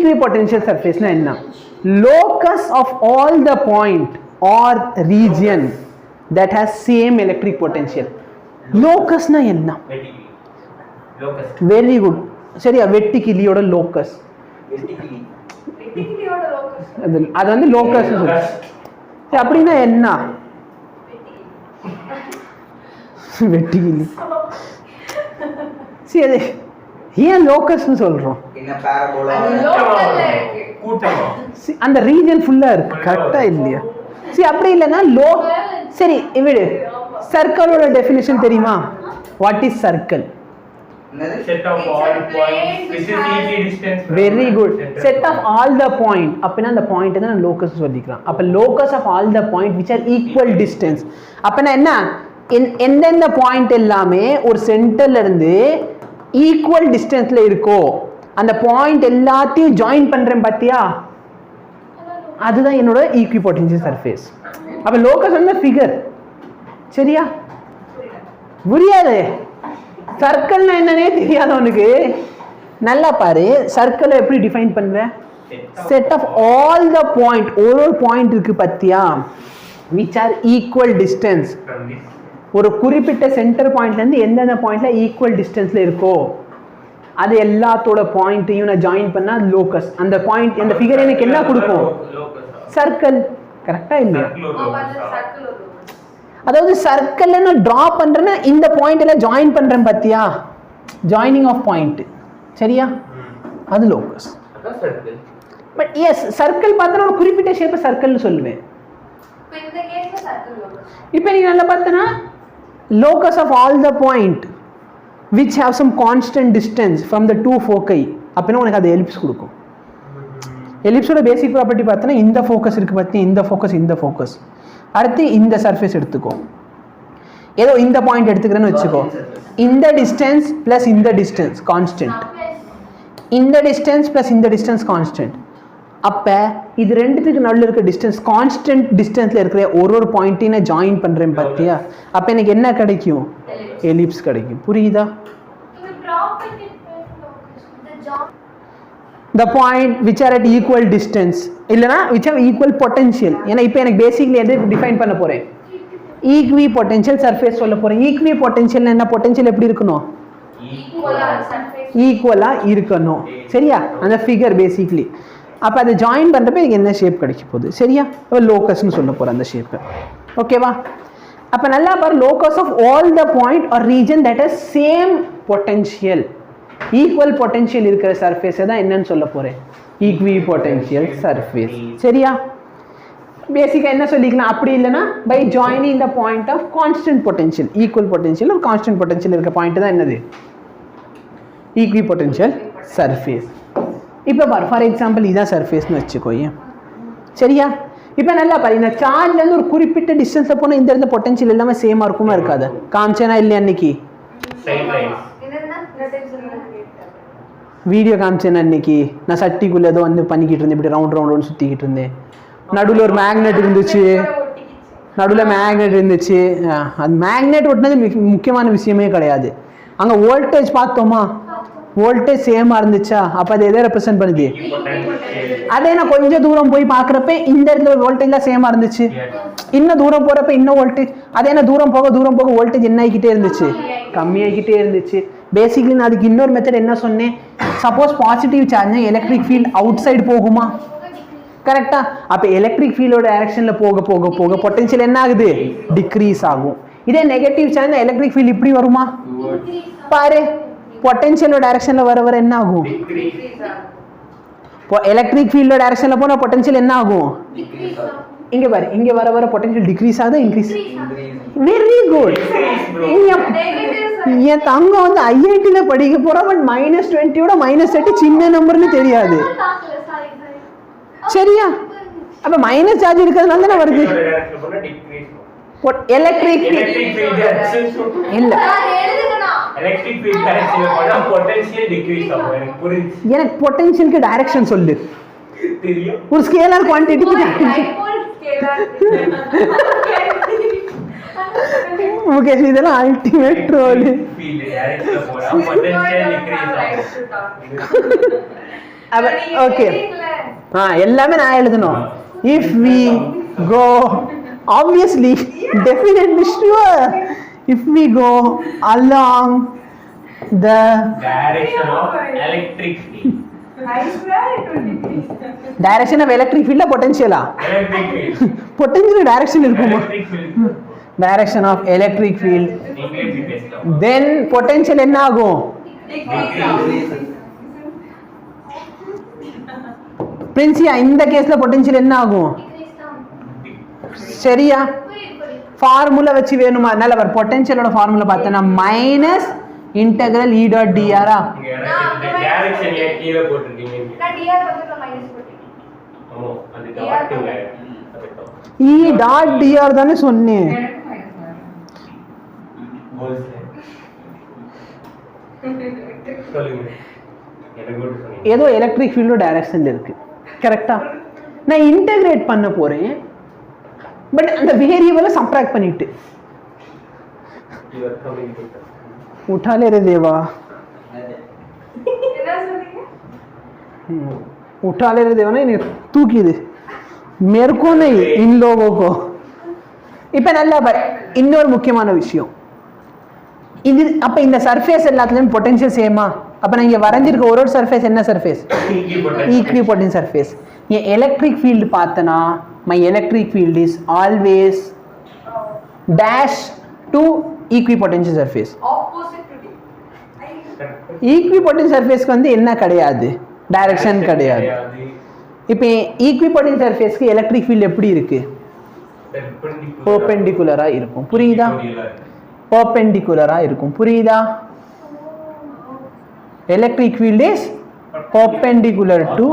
equipotential surface na enna? Locus of all the point or region that has same electric potential. Locus na enna? Locus. Very good. சரியா, வெட்டிக்கிளியோட locus. வெட்டிக்கிளியோட locus. அது வந்து locus சொல்லுங்க. சரி அப்படினா என்ன? வெட்டிக்கிளி. சரி அது ஏன் லோக்கஸ்னு சொல்றோம்? என்ன பாரபோலா லோக்கல்ல இருக்கு. கூட்டம். அந்த ரீஜன் ஃபுல்லா இருக்கு. கரெக்ட்டா இல்லையா? சரி அப்படி இல்லனா சரி இவிடு. சர்க்கிளோட டெஃபினிஷன் தெரியுமா? What is circle? Set of all points which is equal distance. Very good. Set of all the point. அப்பனா அந்த பாயிண்ட் தான் லோகஸ் சொல்லிக்கலாம். அப்ப locus of all the point which are equal distance. அப்பனா என்ன? எந்தெந்த பாயிண்ட் எல்லாமே ஒரு சென்டர்ல இருந்து ஈக்குவல் டிஸ்டன்ஸ்ல இருக்கோ அந்த பாயிண்ட் எல்லாத்தையும் ஜாயின் பண்றேன் பாத்தியா? அதுதான் என்னோட ஈக்விபொட்டன்ஷியல் சர்ஃபேஸ். அப்ப லோகஸ் வந்து ஃபிகர். சரியா? புரியாது? சர்க்கிள்னா என்னன்னே தெரியாதவனுக்கு நல்லா பாரு. சர்க்கிளை எப்படி டிஃபைன் பண்ணுவேன்? Set of all the point, ஒரு பாயிண்ட் இருக்கு பத்தியா, which are equal distance. ஒரு குறிப்பிட்ட சென்டர் பாயிண்ட்ல இருந்து எந்தெந்த பாயிண்ட்ல ஈக்குவல் டிஸ்டன்ஸ்ல இருக்கோ அது எல்லாத்தோட பாயிண்ட்டையும் நான் ஜாயின் பண்ணா லோகஸ். அந்த பாயிண்ட் அந்த ஃபிகர் எனக்கு என்ன கொடுக்கும்? சர்க்கிள். கரெக்டா இல்லையா? அதாவது சர்க்கிள்ல நான் டிரா பண்றேன்னா இந்த பாயிண்ட்ல ஜாயின் பண்றேன் பாத்தியா, ஜாயினிங் ஆஃப் பாயிண்ட். சரியா? அது லோகஸ். அதான் சர்க்கிள். பட் எஸ் சர்க்கிள் பார்த்தா ஒரு குறிப்பிட்ட ஷேப்பை சர்க்கிள்னு சொல்லுவேன். இப்போ இந்த கேஸ்ல சர்க்கிள் லோகஸ். இப்போ நீ நல்லா பார்த்தனா locus of all the point which have some constant distance from the two foci அப்பனா உனக்கு அது எலிப்ஸ் கொடுக்கும். எலிப்ஸோட பேசிக் ப்ராப்பர்ட்டி பார்த்தனா இந்த ஃபோக்கஸ் இருக்கு பாத்தீங்க, இந்த ஃபோக்கஸ் இந்த ஃபோக்கஸ். அடுத்து இந்த சர்ஃபேஸ் எடுத்துக்கோ, ஏதோ இந்த பாயிண்ட் எடுத்துக்கிறேன்னு வச்சுக்கோ. இந்த டிஸ்டன்ஸ் பிளஸ் இந்த டிஸ்டன்ஸ் கான்ஸ்டன்ட், இந்த டிஸ்டன்ஸ் பிளஸ் இந்த டிஸ்டன்ஸ் கான்ஸ்டன்ட். அப்ப இது ரெண்டுத்துக்கு நடுவில் இருக்க டிஸ்டன்ஸ் கான்ஸ்டன்ட் டிஸ்டன்ஸ்ல இருக்கிற ஒரு பாயிண்ட்டையும் நான் ஜாயின் பண்றேன் பாத்தியா, அப்ப எனக்கு என்ன கிடைக்கும்? எலிப்ஸ் கிடைக்கும். புரியுதா? the point which are at equal distance இல்லனா which have equal potential. ஏனா இப்போ எனக்கு பேசிக்கலி எதை டிஃபைன் பண்ண போறேன்? equipotential surface சொல்ல போறேன். equipotential என்ன? பொட்டன்ஷியல் எப்படி இருக்கணும்? ஈக்குவலா இருக்கணும். சரியா? அந்த ஃபிகர் பேசிக்கலி. அப்ப அதை ஜாயின் பண்றப்ப எனக்கு என்ன ஷேப் கிடைக்க போகுது? சரியா? அப்ப லோகஸ்னு சொல்ல போறேன் அந்த ஷேப். ஓகேவா? அப்ப நல்லா பாரு, locus of all the point or region that has same potential, equal potential இருக்கிற சர்ஃபேஸ் தான் என்னன்னு சொல்ல போறேன்? Equipotential surface. சரியா? பேசிக்கா என்ன சொல்லிக்கலாம்? அப்படி இல்லைன்னா by joining the point of constant potential, equal potential ஒரு கான்ஸ்டன்ட் பொட்டன்ஷியல் இருக்க பாயிண்ட் தான் என்னது? ஈக்விபொட்டன்ஷியல் சர்ஃபேஸ். இப்போ பாரு, ஃபார் எக்ஸாம்பிள் இதான் சர்ஃபேஸ்னு வச்சுக்கோயே. சரியா? இப்போ நல்லா பாரு, இந்த சார்ஜ்லேருந்து ஒரு குறிப்பிட்ட டிஸ்டன்ஸில் போனால் இந்த இடத்துல பொட்டன்ஷியல் எல்லாமே சேமாக இருக்குமா இருக்காது? காமிச்சேனா இல்லையா அன்னைக்கு? வீடியோ காமிச்சேன் அன்னைக்கு. நான் சட்டிக்குள்ளே ஏதோ வந்து பண்ணிக்கிட்டு இருந்தேன், இப்படி ரவுண்ட் ரவுண்ட் சுற்றிக்கிட்டு இருந்தேன். நடுவில் ஒரு மேக்னெட் இருந்துச்சு, நடுவில் மேக்னெட் இருந்துச்சு. அது மேக்னெட் ஒட்டினது முக்கியமான விஷயமே கிடையாது. அங்கே வோல்டேஜ் பார்த்தோமா, வோல்டேஜ் சேமாக இருந்துச்சா, அப்போ அது எதை ரெப்ரசென்ட் பண்ணுது? அதே நான் கொஞ்சம் தூரம் போய் பார்க்குறப்ப இந்த இடத்துல வோல்டேஜ்லாம் சேமாக இருந்துச்சு, இன்னும் தூரம் போகிறப்ப இன்னும் வோல்டேஜ், அதே நான் தூரம் போக வோல்டேஜ் என்ன ஆகிக்கிட்டே இருந்துச்சு? கம்மியாகிக்கிட்டே இருந்துச்சு. பேசிக்கலி நான் அதுக்கு இன்னொரு மெத்தட் என்ன சொன்னேன்? Suppose positive charge electric field out side போகுமா? கரெக்டா? அப்போ எலக்ட்ரிக் ஃபீல்டோட டைரக்ஷனில் போக போக போக பொட்டன்ஷியல் என்ன ஆகுது? டிக்ரீஸ் ஆகும். இதே நெகட்டிவ் சார்ஜ் எலக்ட்ரிக் ஃபீல்ட் இப்படி வருமா? பாரு, பொட்டன்ஷியலோட டைரக்ஷன்ல வர வர என்ன ஆகும்? எலக்ட்ரிக் ஃபீல்டோட டைரக்ஷன்ல போனா பொட்டன்ஷியல் என்ன ஆகும்? இங்க பாரு, இங்க வர வர பொட்டன்ஷியல் டிக்ரீஸ் ஆகுதா இன்க்ரீஸ்? Very good. என் தங்கம் வந்து ஐஐடில படிக்க போறோம், பட் -20 -30 சின்ன நம்பர்னு தெரியாது. சரியா? அப்ப மைனஸ் சார்ஜ் இருக்கிறதுனால தானே வருது. எலக்ட்ரிக் இல்ல, எலக்ட்ரிக் ஃபீல்ட் டைரக்ஷன்ல போனா பொட்டன்ஷியல் டிக்ரீஸ் ஆகும். எனக்கு புரியுது. எனக்கு பொட்டன்ஷியலுக்கு டைரக்ஷன் சொல்லு. தெரியும். ஒரு ஸ்கேலார் குவாண்டிட்டிக்கு முகேஷ் இதெல்லாம் அல்டிமேட் ட்ரோல். ஃபீல்ட் டைரக்ஷன்ல போனா பொட்டன்ஷியல் டிக்ரீஸ் ஆகும். ஓகே எல்லாமே நான் எழுதணும். If we go obviously definitely sure if we go along the direction of electric field. I swear it will be. direction of electric field potential Electric field. potential direction இருக்குமா? Electric field. direction of electric field நீங்களே இப்படி பேசலாம். then potential என்ன ஆகும்? பிரின்சியா இந்த கேஸ்ல potential என்ன ஆகும்? சரியா? ஃபார்முலா வச்சு வேணுமா? நல்ல வர பொட்டன்ஷியலோட ஃபார்முலா பார்த்தனா minus integral E dot dr ஆ நீங்க இந்த டைரக்ஷன்ல கீழ போட்டுட்டீங்க. நான் dr பக்கத்துல மைனஸ் போட்டேன். ஆமா அந்த டாட்ங்க E டாட் dr தானே சொன்னேன். எனக்கு மைனஸ் போல்ஸ் சொல்லுங்க. எனக்கு கூட சொன்னீங்க. ஏதோ எலக்ட்ரிக் ஃபீல்டோ டைரக்ஷன்ல இருக்கு. கரெக்ட்டா? நான் இன்டகிரேட் பண்ண போறேன். பட் அந்த வேரியபிளை சப்ட்ராக்ட் பண்ணிட்டு யுவர் கமிங் டு उठा ले रे देवा என்ன சொன்னீங்க? उठा ले रे देवा नहीं तू की दे मेरे को नहीं इन लोगों को இப்போ நல்லா பாரு இன்னொரு முக்கியமான விஷயம் இது அப்ப இந்த சர்ஃபேஸ் எல்லாத்துலயும் பொட்டன்ஷியல் சேமா அப்ப நான் இங்க வரைஞ்சிருக்க ஒரு சர்ஃபேஸ் என்ன சர்ஃபேஸ் ஈக்விபொட்டன்ட் சர்ஃபேஸ் ஏன் எலக்ட்ரிக் ஃபீல்ட் பார்த்தனா my electric field is always dash to equipotential surface opposite to D. equipotential surface வந்து என்ன கிடையாது டைரக்ஷன் கிடையாது இப்போ equipotential surface க்கு எலக்ட்ரிக் ஃபீல்ட் எப்படி இருக்கு பெர்பெண்டிகுலரா இருக்கும் புரியுதா பெர்பெண்டிகுலரா இருக்கும் புரியுதா electric field is perpendicular to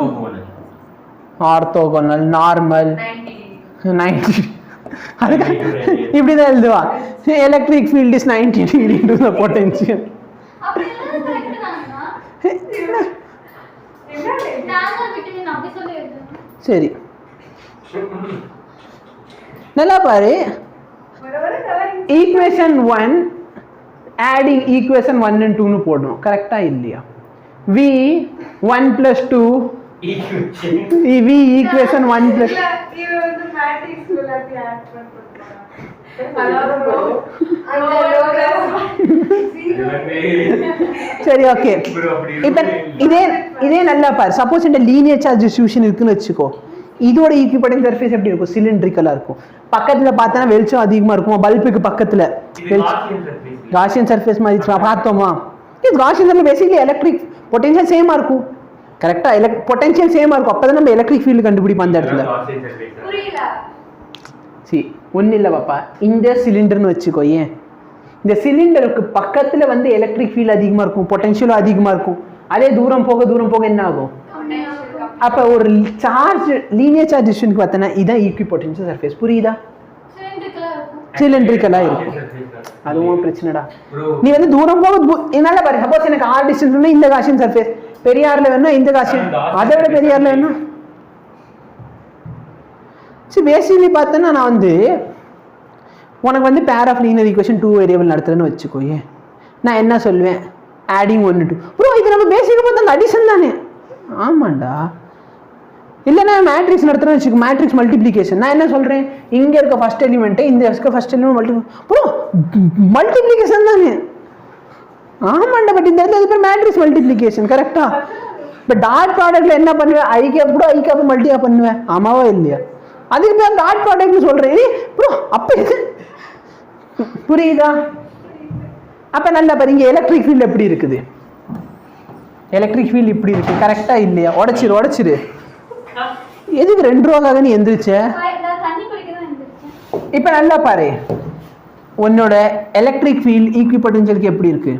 orthogonal normal 90 அதுக்கு இப்படி தான் எழுதுவா electric field is 90 degree to the potential அப்படி எல்லாம் கரெக்ட் தானா? நான் விட்டமின் அப்படி சொல்லி எழுதுறேன். சரி நல்லா பாரு வர வர நல்லா ஈக்குவேஷன் 1 ஆடிங் ஈக்குவேஷன் 1 and 2 னு போடணும் கரெக்ட்டா இல்லையா v 1 plus 2 equation v equation 1 plus இல்ல இது வந்து மேட்ரிக்ஸ் எல்லாத்தையும் ஆட் பண்ணிட்டோம். அதாவது அந்த சரி ஓகே இப்போ இதே நல்லா பாரு சப்போஸ் இந்த லீனியர் சார்ஜ் டிஸ்ட்ரிபியூஷன் இருக்குன்னு வச்சுக்கோ இதோட ஈக்விபொட்டன்ட் சர்ஃபேஸ் எப்படி இருக்கும் சிலிண்ட்ரிக்கலா இருக்கும் பக்கத்துல பார்த்தா வெளிச்சம் அதிகமா இருக்கும் பல்புக்கு பக்கத்துல காஷியன் சர்ஃபேஸ் மாதிரி பார்த்தோமா இது Gaussian surface basically electric potential சேமா இருக்கும் கரெக்டா பொட்டன்ஷியல் சேமா இருக்கும் அப்பதான் நம்ம எலக்ட்ரிக் ஃபீல்ட் கண்டுபிடிப்போம் அந்த இடத்துல புரியல. சரி ஒன்றும் இல்லை பாப்பா இந்த சிலிண்டர்னு வச்சுக்கோ ஏன் இந்த சிலிண்டருக்கு பக்கத்தில் வந்து எலக்ட்ரிக் ஃபீல்ட் அதிகமாக இருக்கும் பொட்டன்ஷியலும் அதிகமாக இருக்கும் அதே தூரம் போக என்ன ஆகும் அப்போ ஒரு சார்ஜ் லீனியர் சார்ஜ் டிஸ்ட்ரிபியூஷனுக்கு பார்த்தோன்னா இதான் ஈக்விபொட்டன்ஷியல் சர்ஃபேஸ் புரியுதா சிலிண்ட்ரிக்கலாக இருக்கும் அதுவும் பிரச்சனைடா நீ வந்து தூரம் என்னால பாரு சப்போஸ் எனக்கு ஆர் டிஸ்டன்ஸ் இந்த காஷியன் சர்ஃபேஸ் பெரியார்ல வேணும் இந்த காஷியன் அதை விட பெரியார்ல வேணும் சரி பேசிக்கலி பார்த்தேன்னா நான் வந்து உனக்கு வந்து pair of linear equation 2 variable நடத்துறேன்னு வச்சுக்கோயே நான் என்ன சொல்லுவேன் ஆடிங் 1 2 ப்ரோ இது நம்ம பேசிக்காக பார்த்தா அந்த அடிஷன் தானே ஆமாண்டா இல்லைன்னா மேட்ரிக்ஸ் நடத்துறேன்னு வச்சுக்கோ மேட்ரிக்ஸ் மல்டிப்ளிகேஷன் நான் என்ன சொல்கிறேன் இங்கே இருக்க ஃபர்ஸ்ட் எலிமெண்ட்டு இந்த இருக்க ஃபர்ஸ்ட் எலிமெண்ட் ப்ரோ மல்டிப்ளிகேஷன் தானே ஆமாண்டா பட் இந்த இடத்துல பேர் மேட்ரிக்ஸ் மல்டிப்ளிகேஷன் கரெக்டா இப்போ டாட் ப்ராடக்ட்ல என்ன பண்ணுவேன் ஐ கேப் மல்டியா பண்ணுவேன் ஆமாவா இல்லையா அதுக்கு பேர் டாட் ப்ராடக்ட்னு சொல்கிறேன் ப்ரோ அப்போ புரியுதா அப்போ நல்லா பாருங்க எலக்ட்ரிக் ஃபீல்டு எப்படி இருக்குது எலக்ட்ரிக் ஃபீல்டு இப்படி இருக்கு கரெக்டா இல்லையா உடச்சிரு எதுக்கு 2 ரூபாக்காக நீ எந்திரிச்ச தண்ணி குடிக்க தான் இருந்துச்சு. இப்போ நல்லா பாரு உன்னோட எலக்ட்ரிக் ஃபீல்ட் ஈக்விபொட்டன்ஷியலுக்கு எப்படி இருக்கு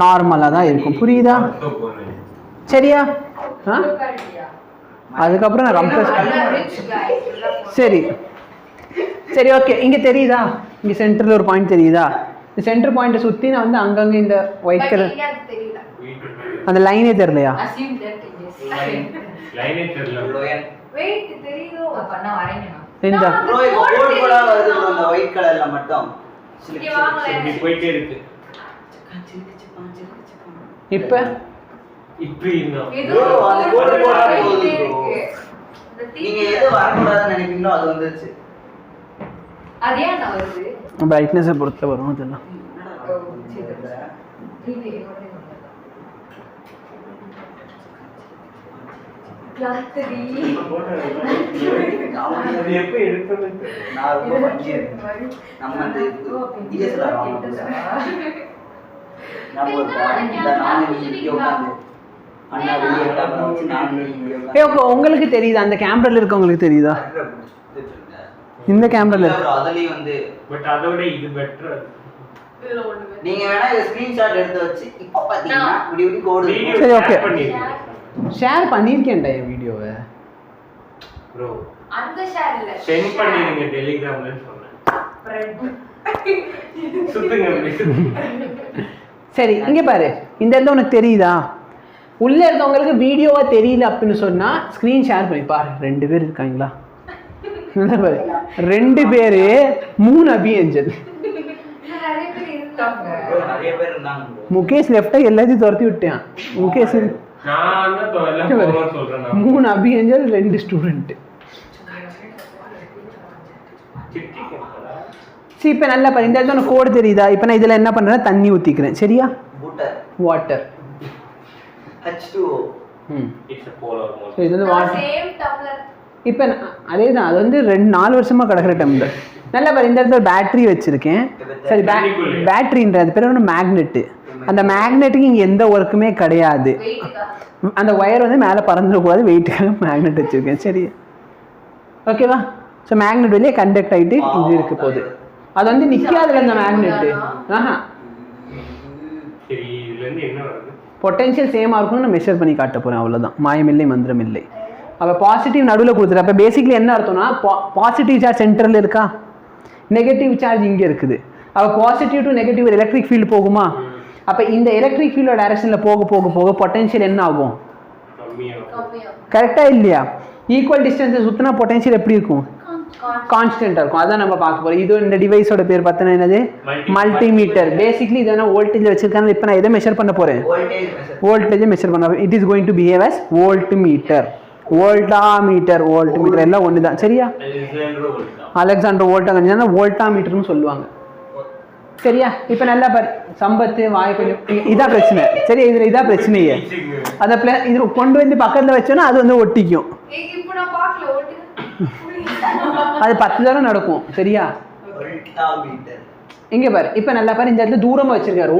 நார்மலாக தான் இருக்கும் புரியுதா சரியா அதுக்கப்புறம் நான் கம்ப்ரஸ் சரி சரி ஓகே இங்கே தெரியுதா இங்கே சென்டரில் ஒரு பாயிண்ட் தெரியுதா இந்த சென்டர் பாயிண்ட்டை சுற்றி நான் வந்து அங்கங்கே இந்த ஒயிட் கலர் தெரியல. அந்த லைனே தெரியலையா Assume that it is. லைனே தெரியல Wait, தெரியுதோ அப்பனா வரையணும். இந்த ப்ரோ இப்போ கோட் கூட வருது அந்த ஒயிட் கலர்ல மட்டும் இங்க வாங்களே. இப்படி போயிட்டே இருக்கு இப்போ இப்படி இன்னும் ஏதோ அது ஒரு கோடு போட்டா போயிட்டே போதும் இருக்கு. bro. இந்த நீங்க எது வரக்கூடாதுன்னு நினைப்பீங்களோ அது வந்துருச்சு. அது ஏன் நான் வருது? பிரைட்னஸை பொறுத்த வரும் அதெல்லாம். இது யாத்திரி அது எப்ப எடுத்தது நான் ரொம்ப பண்ணியிருக்கேன். நம்ம வந்து ESல ஆரம்பிச்சோம். நம்ம இந்த நானே இங்கே உட்காந்து அண்ணா வெளியே உட்காந்து வச்சு நானே இங்கே உட்காந்து உங்களுக்கு தெரியுதா அந்த கேமரால இருக்கவங்களுக்கு தெரியுதா இந்த கேமரால இல்ல bro, அதுலயும் வந்து பட் அதோட இது பெட்டர். இதுல ஒண்ணுமே நீங்க வேணா இந்த ஸ்கிரீன்ஷாட் எடுத்து வச்சு இப்போ பாத்தீங்கன்னா இப்படி கோடு வீடியோ சரி, okay. பண்ணிருக்கேன் ஷேர் பண்ணியிருக்கேன்டா என் வீடியோவை. ப்ரோ. அந்த ஷேர் இல்ல சென்ட் பண்ணிருங்க டெலிகிராம்ல சொன்னேன். சுத்துங்க சரி இங்கே பாரு இந்த இடத்துல உனக்கு தெரியுதா உள்ளே இருக்கவங்களுக்கு வீடியோவா தெரியல அப்படின்னு சொன்னா ஸ்க்ரீன் ஷேர் பண்ணி பாரு. 2 பேர் இருக்காங்களா பாரு 2 பேர் 3 அபியஞ்சல். நிறைய பேர் இருந்தாங்க. நிறைய பேர் இருந்தாங்க bro. முகேஷ் லெஃப்டா எல்லாத்தையும் துரத்தி விட்டேன். முகேஷ் நான் தான் எல்லாம் போறேன்னு சொல்றேன் நான். 3 அபியஞ்சல் 2 ஸ்டூடெண்ட். சரி இப்போ நல்லா பாரு இந்த இடத்துல கோடு தெரியுதா? இப்போ நான் இதில் என்ன பண்ணுறேன் தண்ணி ஊற்றிக்கிறேன் சரியா? Butter. Water. H2O. It's a polar mode. So இது வந்து வாட்டர். Same tumbler. இப்போ அதே தான் அது வந்து 4 வருஷமாக கிடக்கிற டம்ளர். நல்லா பாரு இந்த இடத்துல பேட்டரி வச்சுருக்கேன். சரி பேட்டரின்றது பேர் ஒன்று மேக்னெட்டு. அந்த மேக்னெட்டுக்கு இங்கே எந்த ஒர்க்குமே கிடையாது. வெயிட்டுக்கா? அந்த ஒயர் வந்து மேலே பறந்துடக்கூடாது வெயிட்டுக்காக மேக்னெட் வச்சுருக்கேன் சரி ஓகேவா? ஸோ மேக்னெட் வெளியே கண்டக்ட் ஆகிட்டு இது இருக்க போகுது. அது வந்து நிற்காதுல அந்த மேக்னெட்டு. சரி இதுல இருந்து என்ன வருது? பொட்டென்ஷியல் சேமாக இருக்கும்னு நான் மெஷர் பண்ணி காட்ட போகிறேன் அவ்வளோதான். மாயமில்லை மந்திரம் இல்லை. அப்போ பாசிட்டிவ் நடுவில் கொடுத்துரு. அப்போ பேசிக்கலி என்ன அர்த்தம்னா பாசிட்டிவ் சார்ஜ் சென்டரில் இருக்கா, நெகட்டிவ் சார்ஜ் இங்கே இருக்குது. அப்போ positive to negative electric field போகுமா? அப்போ இந்த எலக்ட்ரிக் ஃபீல்டோட டைரக்ஷனில் போக போக போக பொட்டென்ஷியல் என்ன ஆகும்? கரெக்டாக இல்லையா? ஈக்குவல் டிஸ்டன்ஸை சுற்றினா பொட்டென்ஷியல் எப்படி இருக்கும்? கான்ஸ்டன்ட்டாக இருக்கும். அதான் நம்ம பார்க்க போகிறோம். இது இந்த டிவைஸோட பேர் பார்த்தோன்னா என்னது? மல்டிமீட்டர். பேசிக்லி இது என்ன வோல்டேஜ் வச்சிருக்காங்க. இப்போ நான் எதை மெஷர் பண்ண போகிறேன்? வோல்டேஜை மெஷர் பண்ண. It is going to behave as voltmeter, voltameter. Voltmeter எல்லாம் ஒன்று தான் சரியா? அலெக்சாண்டர் வோல்டா வோல்டாமீட்டர்னு சொல்லுவாங்க சரியா? இப்போ நல்லா பாரு சம்பத்து வாய் கொஞ்சம் இதான் பிரச்சனை சரியா? இதில் இதான் பிரச்சனையே. அதை இது கொண்டு வந்து பக்கத்தில் வச்சோன்னா அது வந்து ஒட்டிக்கும். இப்போ நான் பார்க்கல ஓட்டு. அது 10 தடவை நடக்கும் சரியா? இங்கே பாரு இப்போ நல்லா பாரு இந்த இடத்துல தூரமாக வச்சிருக்காரு.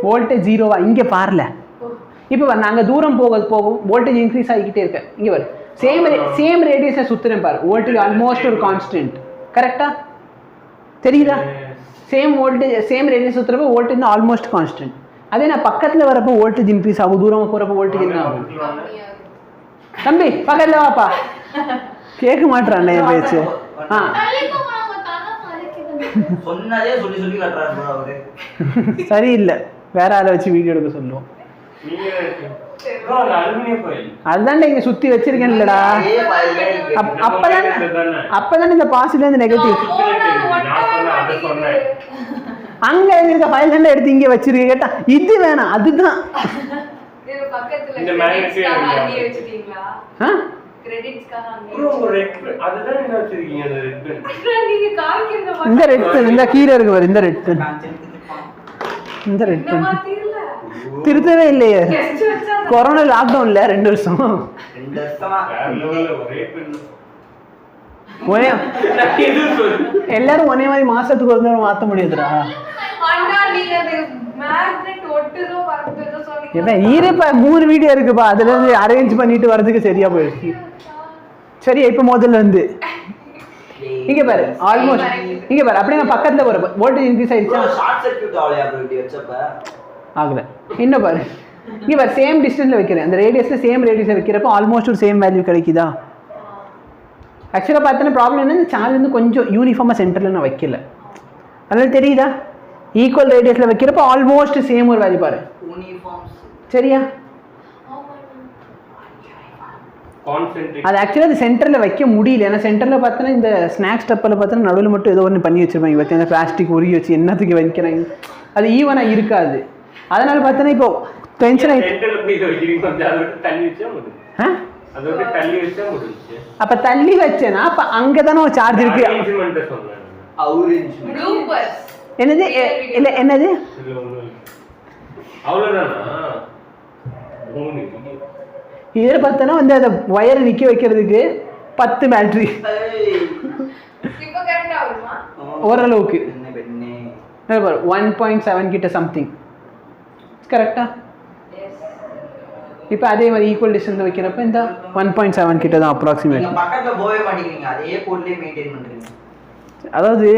வோல்டேஜ் 0வா இங்கே பாருல. இப்போ பாரு நாங்கள் தூரம் போகும் வோல்டேஜ் இன்க்ரீஸ் ஆகிக்கிட்டே இருக்கேன். இங்கே பாரு சேம் ரேடியஸை சுற்றுறேன் பாரு. வோல்டேஜ் ஆல்மோஸ்ட் ஒரு கான்ஸ்டன்ட். கரெக்டா தெரியுதா? சேம் வோல்டேஜ் சேம் ரேடியஸ் சுற்றுறப்போ வோல்டேஜ் ஆல்மோஸ்ட் கான்ஸ்டன்ட். அதே நான் பக்கத்தில் வரப்போ வோல்டேஜ் இன்க்ரீஸ் ஆகும், தூரமாக போகிறப்போ வோல்டேஜ் என்ன ஆகும்? தம்பி பக்கத்தில் வாப்பா. கேட்க மாட்டான் என் பேச்சு. சரியில்லை வேற ஆளை வச்சு வீடியோ எடுக்க சொல்லுவோம். அதுதான் இங்க சுத்தி வச்சிருக்கேன் இல்லடா. அப்பதான் இந்த பாசிட்டிவ் இந்த நெகட்டிவ் அங்க இருக்க ஃபைல் தான் எடுத்து இங்க வச்சிருக்க. கேட்டா இது வேணாம் அதுதான். இந்த ரெட் பென் இந்த கீழே இருக்கு பாரு. இந்த ரெட் பென் இந்த ரெட் பென் திருத்தவே இல்லையே. கொரோனா லாக்டவுன்ல 2 வருஷம் ஒரே எல்லாரும் ஒரே மாதிரி மாசத்துக்கு ஒரு தடவை மாத்த முடியுதுடா. ஈரப்பா 3 வீடியோ இருக்குப்பா அதுல இருந்து அரேஞ்ச் பண்ணிட்டு வரதுக்கு சரியா போயிடுச்சு. சரியா இப்ப முதல்ல இருந்து இங்க பாரு ஆல்மோஸ்ட் இங்க பாரு அப்படியே நான் பக்கத்துல போற வோல்டேஜ் இன்க்ரீஸ் ஆயிடுச்சா? ஷார்ட் சர்க்யூட் ஆவலையா bro இப்படி வெச்சப்ப? ஆகல. இன்னும் பாரு இங்க பாரு சேம் டிஸ்டன்ஸ்ல வைக்கிறேன். அந்த ரேடியஸ்ல சேம் ரேடியஸ்ல வைக்கிறப்போ ஆல்மோஸ்ட் ஒரு சேம் வேல்யூ கிடைக்குதா? ஆக்சுவலா பார்த்தா ப்ராப்ளம் என்ன, இந்த சார்ஜ் வந்து கொஞ்சம் யூனிஃபார்மா சென்டர்ல நான் வைக்கல. அதனால தெரியுதா ஈக்குவல் ரேடியஸ்ல வைக்கிறப்போ ஆல்மோஸ்ட் சேம் ஒரு வேல்யூ பாரு. சரியா? அது ஆக்சுவலாக அது சென்டரில் வைக்க முடியல. ஏன்னா சென்டரில் பார்த்தோன்னா இந்த ஸ்நாக்ஸ் டப்பில் பார்த்தோன்னா நடுவில் மட்டும் ஏதோ ஒன்று பண்ணி வச்சுருப்பாங்க. பார்த்தீங்கன்னா பிளாஸ்டிக் உருகி வச்சு என்னத்துக்கு வைக்கிறாங்க, அது ஈவனாக இருக்காது. அதனால் பார்த்தோன்னா இப்போ டென்ஷன் ஆயிட்டு சென்டர்ல போய் இதை வச்சிருக்கீங்க கொஞ்சம் அதை விட்டு தள்ளி வச்சா முடியும். அதை விட்டு தள்ளி வச்சா முடிஞ்சுச்சு. அப்ப தள்ளி வச்சேன்னா அப்ப அங்கதானே ஒரு சார்ஜ் இருக்கு. அரேஞ்ச்மெண்ட் சொன்னேன். Bloopers. என்னது இல்ல என்னது இல்ல ஒண்ணும் இல்ல. அவ்வளவுதானா? 3 இதுல பார்த்தனா வந்து அந்த வயர் நிக்க வைக்கிறதுக்கு 10 பேட்டரி இப்போ கரெக்ட்டா வருமா? ஓரளவுக்கு என்ன பெண்ணே 1.7 கிட்ட சம்திங் கரெக்டா. Yes. இப்போ அதே மாதிரி ஈக்குவல் டிஸ்டன்ஸ் வைக்கிறப்ப இந்த 1.7 கிட்ட தான் அப்ராக்சிமேட். நீங்க பக்கத்துல போவே மாட்டீங்க, அதே கோட்லயே மெயின்டைன் பண்றீங்க. அதாவது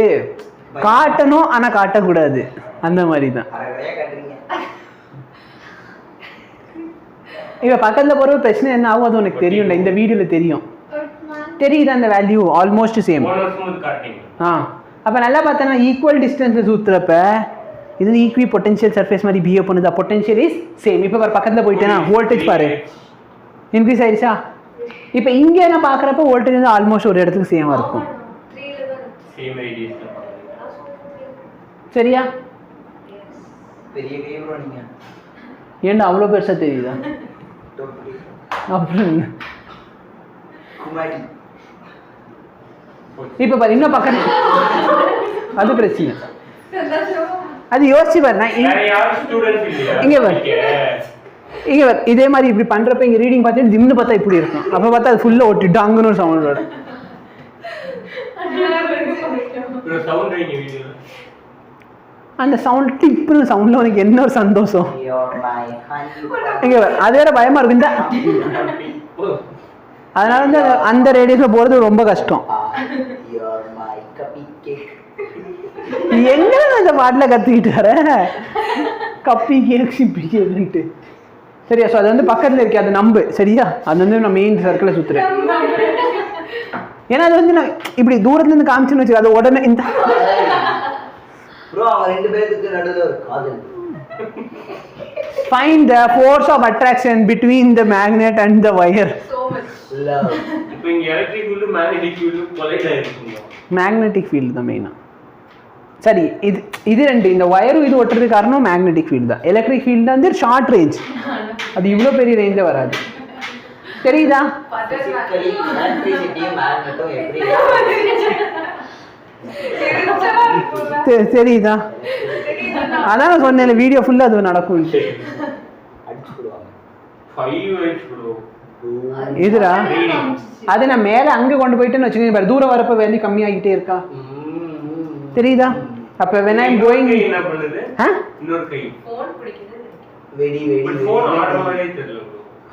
காட்டணும் ஆனா காட்டக்கூடாது அந்த மாதிரி தான். அரையா காட்டுறீங்க. இப்போ பக்கத்துல போற பிரச்சனை என்ன ஆகும் அது உனக்கு தெரியும்ல, இந்த வீடியோல தெரியும். தெரியுது அந்த வேல்யூ ஆல்மோஸ்ட் சேம். போனஸ்மூத் காட்டிங். அப்போ நல்லா பார்த்தனா ஈக்குவல் டிஸ்டன்ஸில் சுற்றுறப்ப இது ஈக்வி பொட்டன்ஷியல் சர்ஃபேஸ் மாதிரி பிஹேவ் பண்ணுது. Potential is same. இப்போ பக்கத்தில் போயிட்டேன்னா வோல்டேஜ் பாரு இன்க்ரீஸ் ஆயிடுச்சா. இப்போ இங்கே நான் பார்க்குறப்ப வோல்டேஜ் வந்து ஆல்மோஸ்ட் ஒரு இடத்துக்கு சேமாக இருக்கும். Same idea. சரியா? பெரிய கையோ நீங்க ஏன்டா அவ்வளோ பெருசாக தெரியுதா? அப்புறம் என்ன? குமாரி இப்போ பாரு இன்னும் பக்கத்து அது பிரச்சனை. அது யோசிச்சு பாரு. நான் வேற யாரும் ஸ்டூடண்ட்ஸ் இல்லையா? இங்கே பாரு இங்கே பாரு இதே மாதிரி இப்படி பண்ணுறப்ப இங்கே ரீடிங் பார்த்துட்டு திம்னு பார்த்தா இப்படி இருக்கும். அப்போ பார்த்தா அது ஃபுல்லாக ஒட்டி டாங்குன்னு ஒரு சவுண்ட் வரும். ஒரு சவுண்ட் ரேஞ்ச் வீடியோ. அந்த சவுண்ட் டிப்புன்னு சவுண்டில் உனக்கு என்ன ஒரு சந்தோஷம். Your my honey. இங்கே பாரு அது வேற பயமாக இருக்கு. இந்த அதனால வந்து அந்த ரேடியஸில் போகிறது ரொம்ப கஷ்டம். யுவர் மை கப்பி கேக். எங்க அந்த பாட்டில் கற்றுக்கிட்டு வர கப்பி கேக் சிப்பி கேக்குன்ட்டு. சரியா? ஸோ அது வந்து பக்கத்தில் இருக்கு, அது நம்பு. சரியா? அது வந்து நான் மெயின் சர்க்கிளில் சுற்றுறேன். ஏன்னா அது வந்து நான் இப்படி தூரத்துலேருந்து காமிச்சுன்னு வச்சுக்க அது உடனே இந்த ப்ரோ அவங்க ரெண்டு பேருக்கு நடுவுல ஒரு காதல். find the force of attraction between the magnet and the wire. So much. Love. இப்போ இங்க electric field magnetic field collide ஆயிருக்குங்க. மேக்னெட்டிக் ஃபீல்டு தான் மெயினாக. சரி இது இது ரெண்டு இந்த வயரும் இது ஒட்டுறதுக்கு காரணம் மேக்னெட்டிக் ஃபீல்டு தான். எலக்ட்ரிக் ஃபீல்டு வந்து ஷார்ட் ரேஞ்ச், அது இவ்வளோ பெரிய ரேஞ்சில் வராது. தெரியுதா? Physically electricity magneto எப்படி தெரியுதா? அதான் நான் சொன்னேன் வீடியோ ஃபுல்லாக அது நடக்கும். அடிச்சு போடுவாங்க. 5 வாட்ஸ் ப்ரோ. இதுடா அது நான் மேலே அங்கே கொண்டு போயிட்டேன்னு வச்சுக்கோங்க பாரு, தூரம் வரப்போ வேல்யூ கம்மியாகிட்டே இருக்கா. தெரியுதா? அப்போ when I'm going என்ன பண்ணுது? இன்னொரு கை ஃபோன் பிடிக்குது. வெடி வெடி ஃபோன் ஆடுற மாதிரியே தெரியல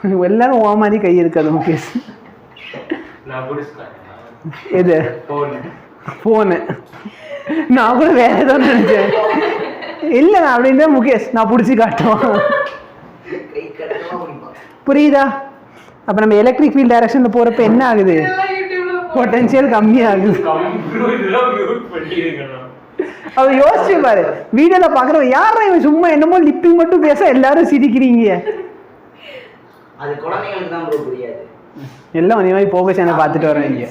ப்ரோ. எல்லாரும் ஓ மாதிரி கை இருக்காது முகேஷ். நான் புடிச்சேன். எது? ஃபோனு. நான் கூட வேற ஏதோ நினைச்சேன். இல்லை நான் அப்படின்னா முகேஷ் நான் பிடிச்சி காட்டுவான். கை கடமா முடிப்பாங்க. புரியுதா? அப்போ நம்ம எலக்ட்ரிக் ஃபீல்ட் டைரக்ஷனில் போகிறப்ப என்ன ஆகுது? பொட்டன்ஷியல் கம்மியாகுது. இதெல்லாம் மியூட் பண்ணிருக்கணும். அவ யோசிச்சு பாரு, வீடியோல பாக்குறவங்க யாரா இவன் சும்மா என்னமோ லிப்பிங் மட்டும் பேச எல்லாரும் சிரிக்கிறீங்க. அது குழந்தைங்களுக்கு தான் ப்ரோ புரியாது. எல்லாம் அதே மாதிரி போக சேனல் பார்த்துட்டு வரேன் இங்க.